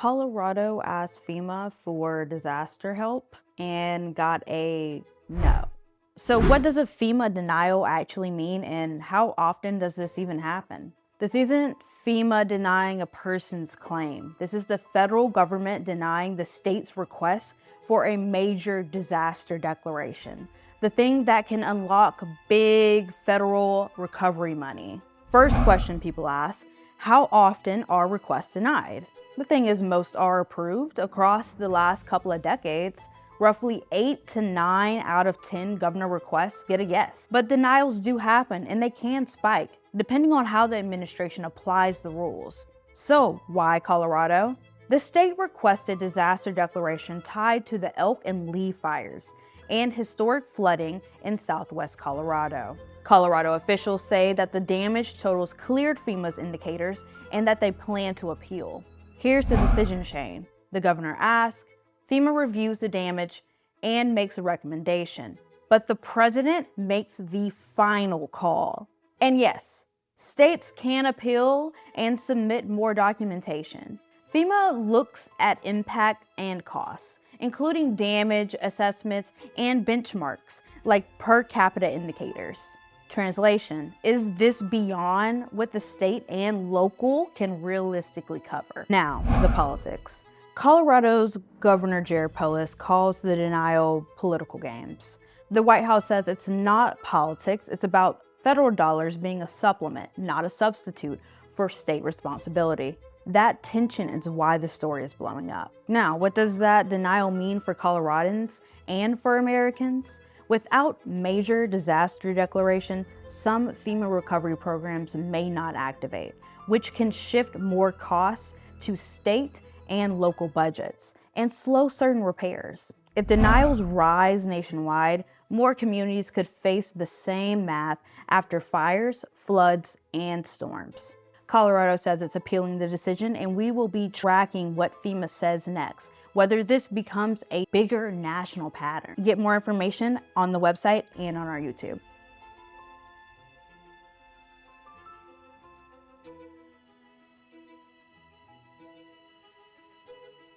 Colorado asked FEMA for disaster help and got a no. So what does a FEMA denial actually mean, and how often does this even happen? This isn't FEMA denying a person's claim. This is the federal government denying the state's request for a major disaster declaration, the thing that can unlock big federal recovery money. First question people ask, how often are requests denied? The thing is, most are approved. Across the last couple of decades, roughly 8 to 9 out of 10 governor requests get a yes. But denials do happen, and they can spike, depending on how the administration applies the rules. So why Colorado? The state requested disaster declaration tied to the Elk and Lee fires and historic flooding in southwest Colorado. Colorado officials say that the damage totals cleared FEMA's indicators and that they plan to appeal. Here's the decision chain. The governor asks, FEMA reviews the damage and makes a recommendation, but the president makes the final call. And yes, states can appeal and submit more documentation. FEMA looks at impact and costs, including damage assessments and benchmarks like per capita indicators. Translation, is this beyond what the state and local can realistically cover? Now, the politics. Colorado's Governor Polis calls the denial political games. The White House says it's not politics, it's about federal dollars being a supplement, not a substitute for state responsibility. That tension is why the story is blowing up. Now, what does that denial mean for Coloradans and for Americans? Without major disaster declaration, some FEMA recovery programs may not activate, which can shift more costs to state and local budgets and slow certain repairs. If denials rise nationwide, more communities could face the same math after fires, floods, and storms. Colorado says it's appealing the decision, and we will be tracking what FEMA says next, whether this becomes a bigger national pattern. Get more information on the website and on our YouTube.